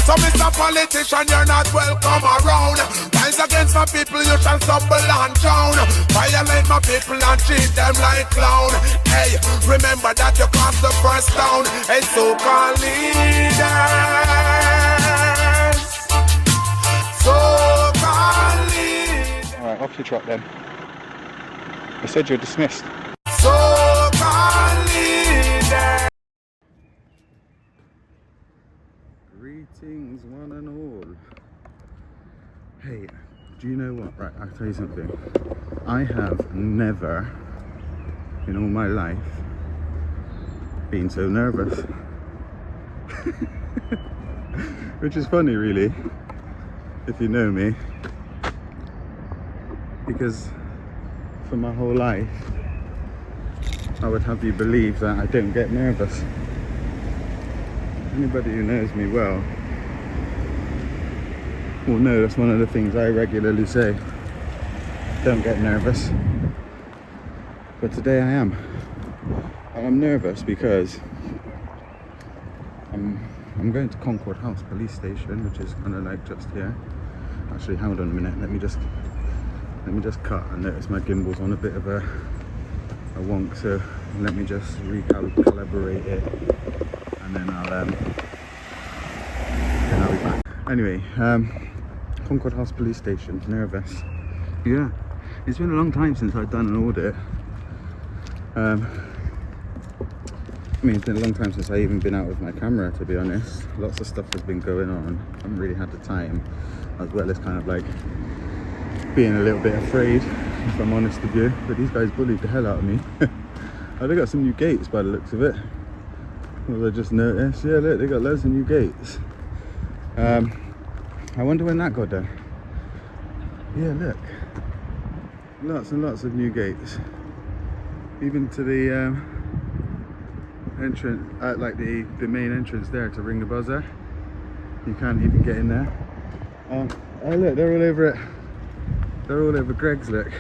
So Mr. Politician, you're not welcome around. Rise against my people, you shall stumble and drown. Violate my people and treat them like clown. Hey, remember that you crossed the first down. Hey, so-called leaders. So-called leaders. Alright, off you trot then. I said you're dismissed. So-called leaders. Greetings one and all. Hey, do you know what? Right, I'll tell you something. I have never in all my life been so nervous. Which is funny really, if you know me, because for my whole life I would have you believe that I don't get nervous. Anybody who knows me well will know that's one of the things I regularly say. Don't get nervous. But today I am. And I'm nervous because I'm going to Concord House Police Station, which is kind of like just here. Actually, hold on a minute. Let me just cut. I notice my gimbal's on a bit of a wonk, so let me just recalibrate it. And then I'll be back. Anyway, Concord House Police Station, nervous. Yeah, it's been a long time since I've done an audit. I mean, it's been a long time since I've even been out with my camera, to be honest. Lots of stuff has been going on. I haven't really had the time, as well as kind of like being a little bit afraid, if I'm honest with you. But these guys bullied the hell out of me. Oh, they got some new gates by the looks of it. Well, I just noticed, yeah, look, they got loads of new gates. I wonder when that got done. Yeah, look, lots and lots of new gates, even to the entrance, like the main entrance there to ring the buzzer. You can't even get in there. Oh look, they're all over it. They're all over Greg's, look.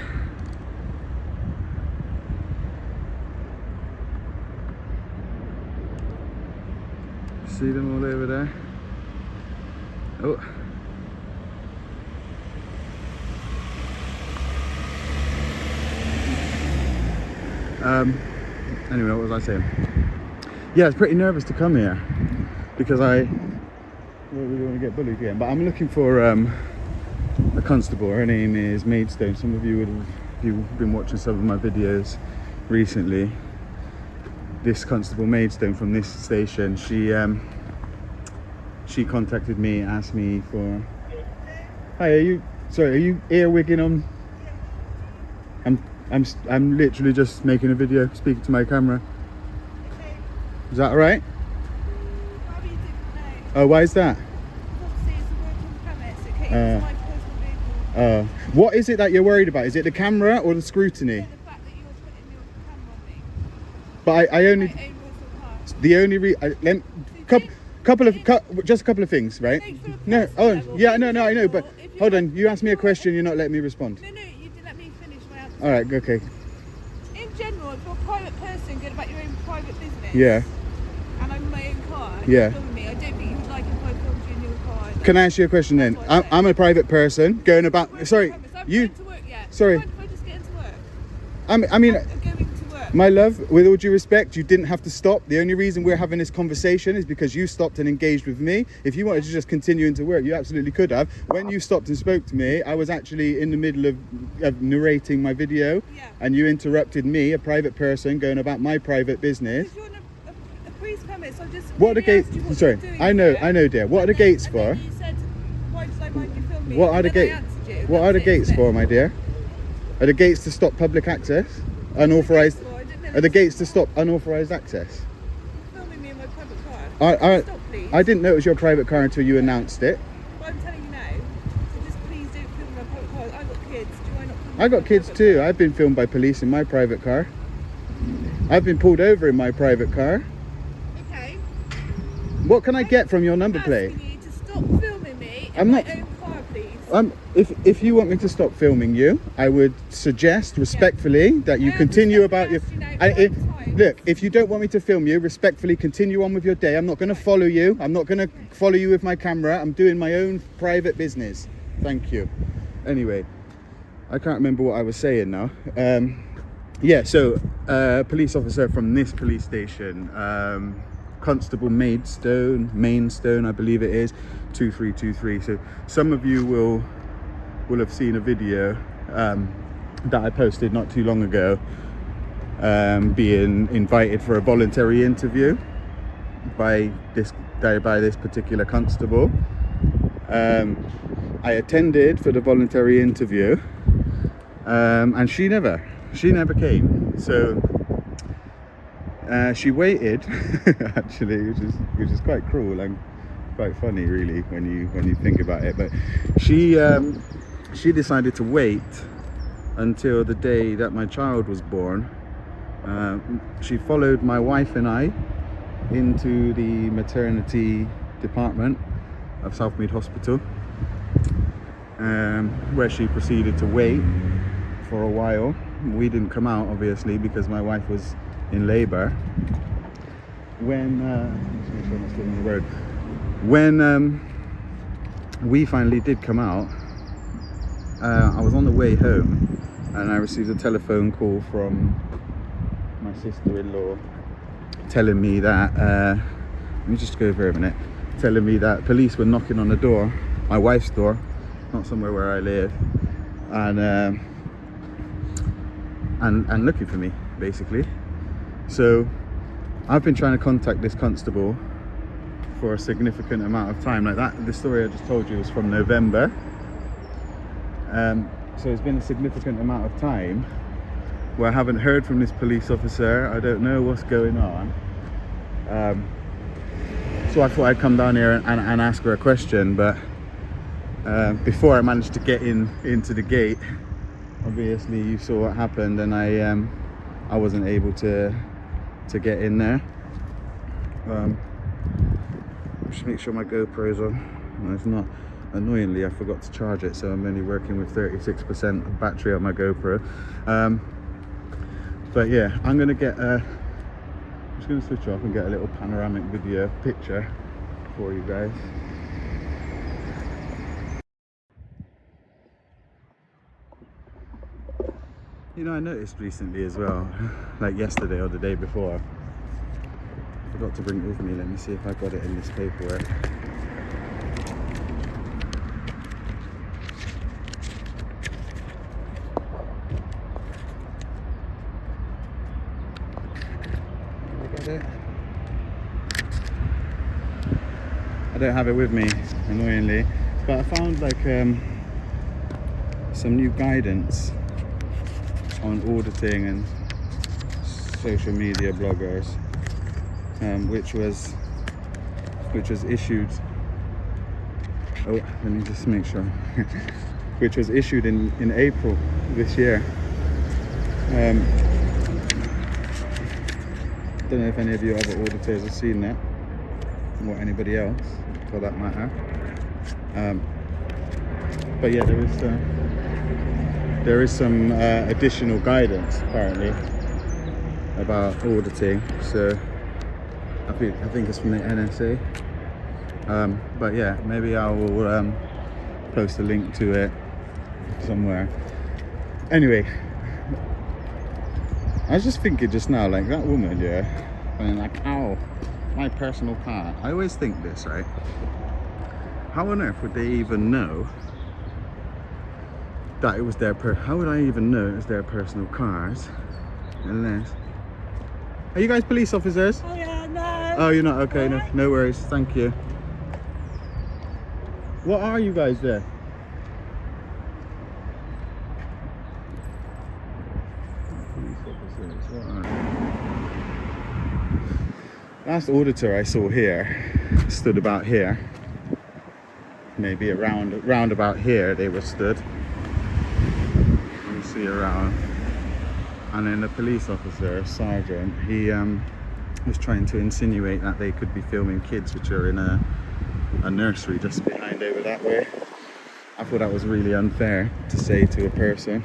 See them all over there? Oh. Anyway, what was I saying? Yeah, I was pretty nervous to come here because I really want to get bullied again. But I'm looking for a constable. Her name is Maidstone. Some of you would have, if you've been watching some of my videos recently, this constable Maidstone from this station, she contacted me, asked me for. Hi, are you earwigging on? I'm literally just making a video, speaking to my camera. Is that all right? Oh, why is that? What is it that you're worried about? Is it the camera or the scrutiny? The fact that you're putting your camera on me. But I only. The only just a couple of things, right? No, oh yeah, no, I know, but hold on. You asked me a question, you're not letting me respond. No, you didn't let me finish my answer. All right, okay. In general, if you're a private person going about your own private business, Yeah. And I'm in my own car, and Yeah. you're filming me, I don't think you would like if I filmed you in your car. Can I ask you a question then? I'm a private person going about. Sorry, you. To work yet. Sorry. If I just get into work. I mean. I'm going to work. My love, with all due respect, you didn't have to stop. The only reason we're having this conversation is because you stopped and engaged with me. If you wanted to just continue into work, you absolutely could have. When you stopped and spoke to me, I was actually in the middle of narrating my video, and you interrupted me, a private person, going about my private business. Because you're on a police premise, so just what are the gates? Sorry, I know, dear. What are the gates for? You said, why did I mind you film me? What are the gates? What are the gates for, my dear? Are the gates to stop public access? Unauthorized? Are the gates to stop unauthorized access? You're filming me in my private car. Stop, please. I didn't know it was your private car until you announced it. But I'm telling you now, so just please don't film my private car. I've got kids. Do I not film I got kids too. I've been filmed by police in my private car. I've been pulled over in my private car. Okay. What can I get from your number plate? I'm asking you to stop filming me in I'm my not. own car, please. If you want me to stop filming you, I would suggest respectfully that you continue about your. Look, if you don't want me to film you, respectfully continue on with your day. I'm not going to follow you. I'm not going to follow you with my camera. I'm doing my own private business. Thank you. Anyway, I can't remember what I was saying now. Yeah, so police officer from this police station, Constable Mainstone, I believe it is, 2323. So some of you will have seen a video that I posted not too long ago, being invited for a voluntary interview by this particular constable. I attended for the voluntary interview, and she never came. So she waited actually, which is quite cruel and quite funny really when you think about it. But she decided to wait until the day that my child was born. She followed my wife and I into the maternity department of Southmead Hospital, where she proceeded to wait for a while. We didn't come out obviously because my wife was in labour. When we finally did come out, I was on the way home and I received a telephone call from my sister-in-law telling me that let me just go over a minute, telling me that police were knocking on the door, my wife's door, not somewhere where I live, and looking for me basically. So I've been trying to contact this constable for a significant amount of time. Like that, the story I just told you was from November. So it's been a significant amount of time where I haven't heard from this police officer. I don't know what's going on. So I thought I'd come down here and ask her a question, but before I managed to get into the gate, obviously you saw what happened, and I wasn't able to get in there. Just make sure my GoPro's on. No, it's not. Annoyingly, I forgot to charge it, so I'm only working with 36% battery on my GoPro. But yeah, I'm gonna get I'm just gonna switch off and get a little panoramic video picture for you guys. You know, I noticed recently as well, like yesterday or the day before, I forgot to bring it with me. Let me see if I got it in this paperwork. I don't have it with me, annoyingly, but I found like some new guidance on auditing and social media bloggers, which was issued. Oh, let me just make sure. Which was issued in April this year. Don't know if any of you other auditors have seen that, or anybody else for that matter. But yeah, there is some additional guidance apparently about auditing. So I think it's from the NSA. But yeah, maybe I will post a link to it somewhere. Anyway, I was just thinking just now, like that woman, yeah, and like, ow, my personal car. I always think this, right? How on earth would they even know that it was their how would I even know it was their personal cars unless... Are you guys police officers? Oh yeah, no. Oh, you're not? Okay, no worries, thank you. What are you guys there? Last auditor I saw here stood about here, maybe around about here they were stood. You can see around, and then the police officer, sergeant, he was trying to insinuate that they could be filming kids which are in a nursery just behind over that way. I thought that was really unfair to say to a person,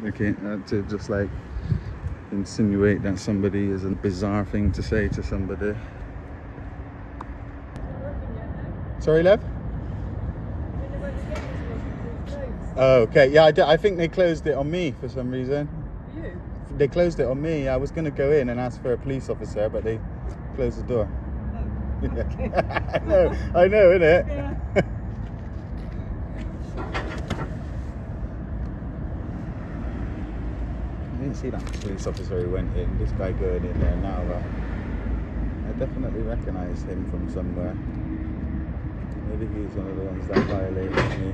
okay, to just like, insinuate that somebody is a bizarre thing to say to somebody. Sorry, Lev? Oh, okay. Yeah, I think they closed it on me for some reason. You? They closed it on me. I was going to go in and ask for a police officer, but they closed the door. Oh, okay. I know, innit? Yeah. I didn't see that police officer who went in. This guy going in there now, but I definitely recognise him from somewhere. Maybe he's one of the ones that violated me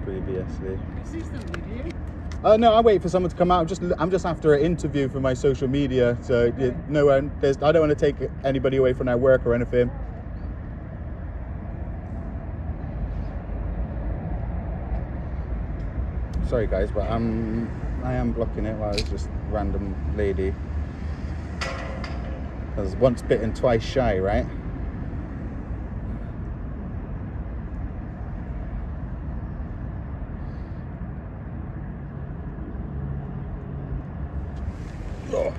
previously. You see somebody, do you? No, I wait for someone to come out. I'm just after an interview for my social media. So Okay. I don't want to take anybody away from their work or anything. Sorry guys, but I am blocking it while it's just random lady. Because once bitten, twice shy, right? Oh.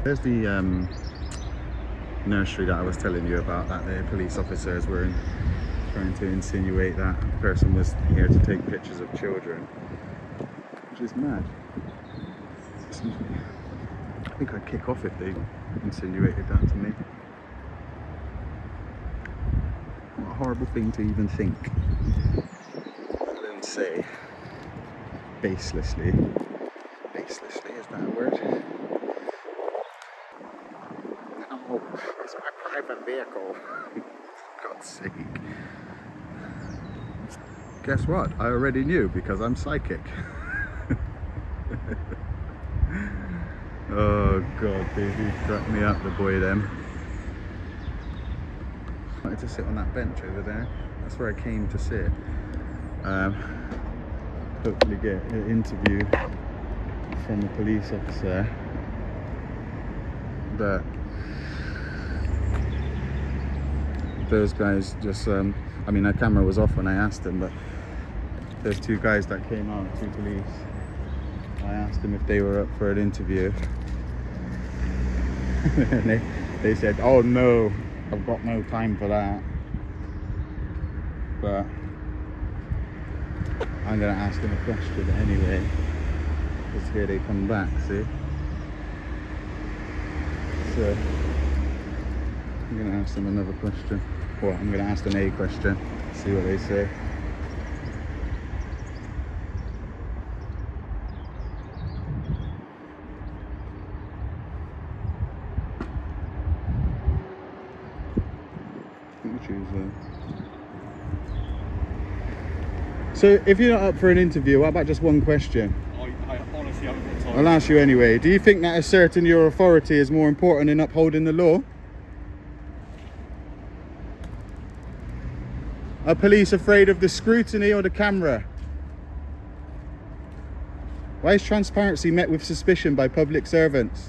There's the nursery that I was telling you about, that the police officers were trying to insinuate that a person was here to take pictures of children, which is mad. I think I'd kick off if they insinuated that to me. What a horrible thing to even think, let alone say. Baselessly. Baselessly, is that a word? Oh, it's my private vehicle. God's sake. Guess what? I already knew because I'm psychic. Oh God, baby, crack me up, the boy then. I wanted to sit on that bench over there. That's where I came to sit. Hopefully get an interview from a police officer. But those guys just, I mean, our camera was off when I asked them, but there's two guys that came out, two police. I asked them if they were up for an interview. And they said, oh no, I've got no time for that. But I'm going to ask them a question anyway. Because here they come back, see? So I'm going to ask them another question. Well, I'm going to ask them a question, see what they say. So if you're not up for an interview, what about just one question? I honestly haven't got time. I'll ask you anyway. Do you think that asserting your authority is more important than upholding the law? Are police afraid of the scrutiny or the camera? Why is transparency met with suspicion by public servants?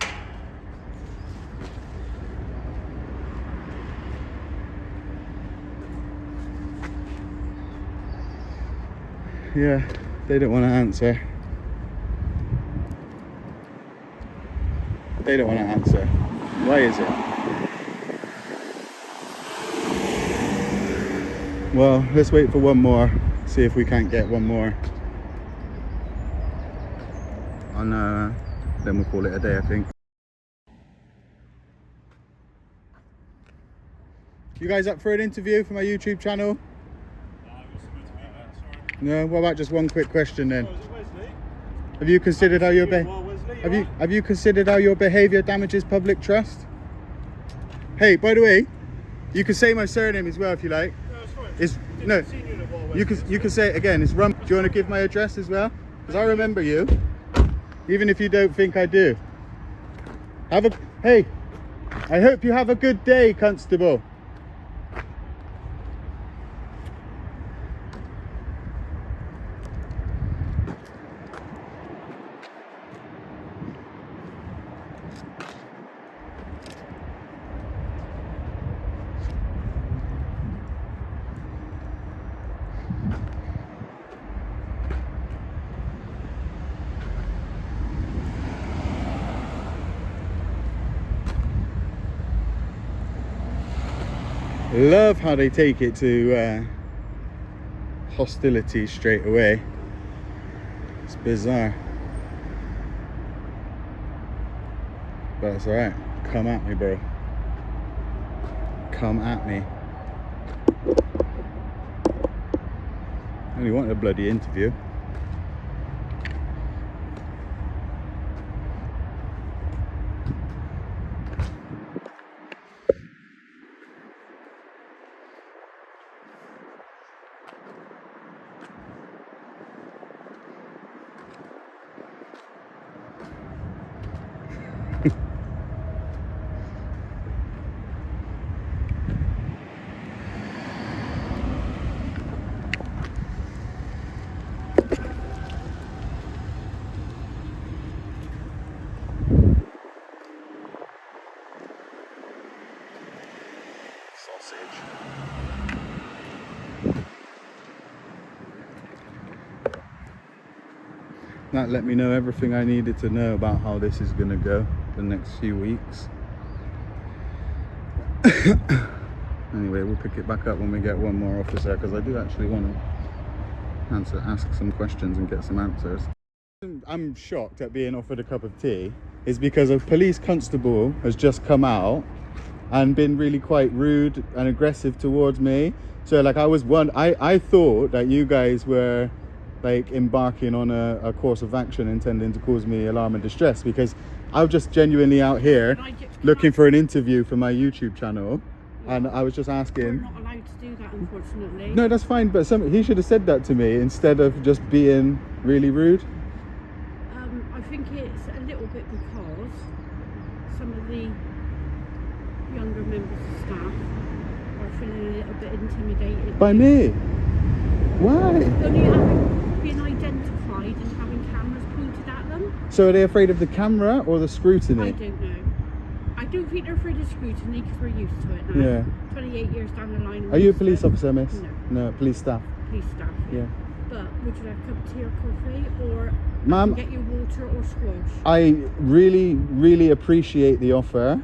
Yeah, they don't want to answer. They don't want to answer. Why is it? Well, let's wait for one more. See if we can't get one more. And then we'll call it a day, I think. You guys up for an interview for my YouTube channel? No, what about just one quick question then? Have you considered how your have you considered how your behaviour damages public trust? Hey, by the way, you can say my surname as well if you like. No, you can say it again. It's Rum. Do you want to give my address as well? Because I remember you, even if you don't think I do. Hey, I hope you have a good day, Constable. Love how they take it to hostility straight away. It's bizarre. But it's alright. Come at me, bro. Come at me. I only wanted a bloody interview. Sausage. That let me know everything I needed to know about how this is going to go the next few weeks. Anyway, we'll pick it back up when we get one more officer, because I do actually want to ask some questions and get some answers. I'm shocked at being offered a cup of tea is because a police constable has just come out and been really quite rude and aggressive towards me. So like I thought that you guys were like embarking on a course of action intending to cause me alarm and distress, because I'm just genuinely out here looking for an interview for my YouTube channel. And I was just asking. We're not allowed to do that, unfortunately. No, that's fine, but he should have said that to me instead of just being really rude. I think it's a little bit because some of the younger members of staff are feeling a little bit intimidated. By me? Why? Only having been identified and having cameras pointed at them. So are they afraid of the camera or the scrutiny? I don't know. I don't think they're afraid of scrutiny because we're used to it now. Yeah. 28 years down the line. Are you a police officer, miss? No. No, police staff. Police staff. Yeah. But would you like a cup of tea or coffee, or Ma'am, get you water or squash? I really appreciate the offer,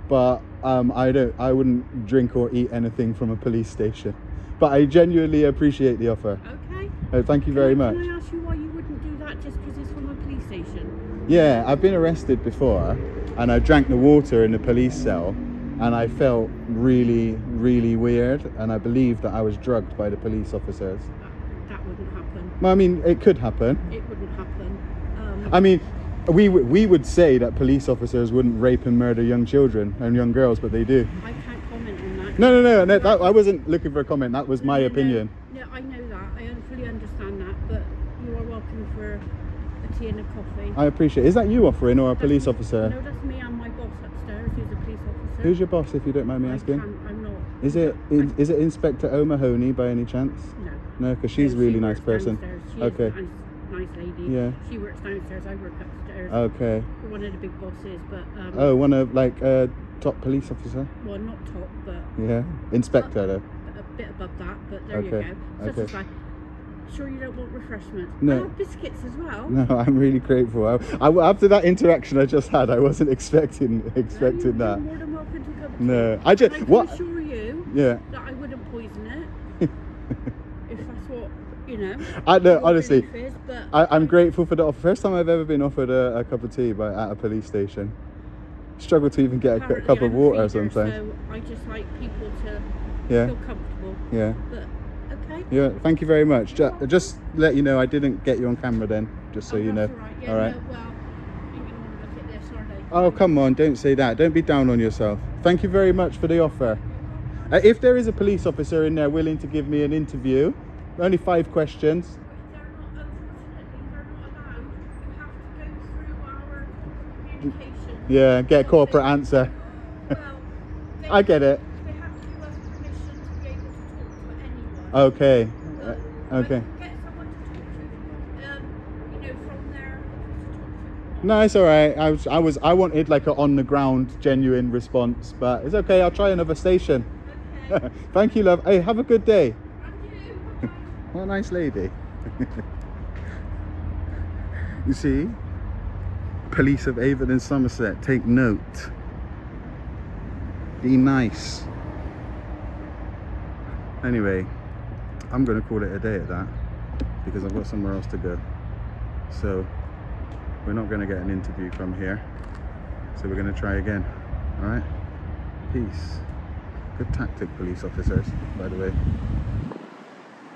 but I wouldn't drink or eat anything from a police station. But I genuinely appreciate the offer. Okay. Thank you very much. Can I ask you why you wouldn't do that just because it's from a police station? Yeah, I've been arrested before, and I drank the water in the police cell, and I felt really weird, and I believe that I was drugged by the police officers. That wouldn't happen. Well, I mean, it could happen. It wouldn't happen. I mean, we would say that police officers wouldn't rape and murder young children and young girls, but they do. I can't comment on that. No, I wasn't looking for a comment. That was my opinion. No, I know that. I fully understand that, but you are welcome for a tea and a coffee. I appreciate it. Is that you offering or a police That's officer? No, that's me and my boss upstairs, who's a police officer. Who's your boss, if you don't mind me asking? I'm not. Is it Inspector O'Mahony by any chance? No. No, because she's a really nice person. Downstairs. She Okay. is a nice lady. Yeah. She works downstairs, I work upstairs. Okay. We're one of the big bosses, but Oh, one of like top police officer? well, not top, but Yeah. Inspector though. a bit above that, but there you Okay, go. So okay. it's like, sure you don't want refreshments? No. I have biscuits as well. No, I'm really grateful. After that interaction I just had, I wasn't expecting You're that. more than welcome to come. No, I just I can what? assure you Yeah. that I wouldn't poison it if that's what I know, your honestly. belief is, but I'm grateful for the offer. First time I've ever been offered a cup of tea at a police station. Struggle to even get a apparently cup of I'm a water feeder, sometimes. So I just like people to Yeah. feel comfortable. Yeah. But okay. Yeah. Thank you very much. Just let you know I didn't get you on camera then, just so you know. That's all right. Yeah, All right. No, well, ain't gonna want to look at this, are they? Oh, come on, don't say that. Don't be down on yourself. Thank you very much for the offer. If there is a police officer in there willing to give me an interview, only 5 questions. They're not, unfortunately, they're not allowed. You have to go through our communication. Yeah, get a corporate answer. Well, I get it. They have to give us permission to be able to talk to anyone. Okay. I Okay. can get someone to talk to, from there to talk to. No, it's all right. I wanted like a on the ground, genuine response, but it's okay. I'll try another station. Okay. Thank you, love. Hey, have a good day. And you. What a nice lady. You see, police of Avon and Somerset, take note. Be nice. Anyway, I'm gonna call it a day at that because I've got somewhere else to go. So we're not gonna get an interview from here. So we're gonna try again. All right. Peace. Good tactic, police officers, by the way.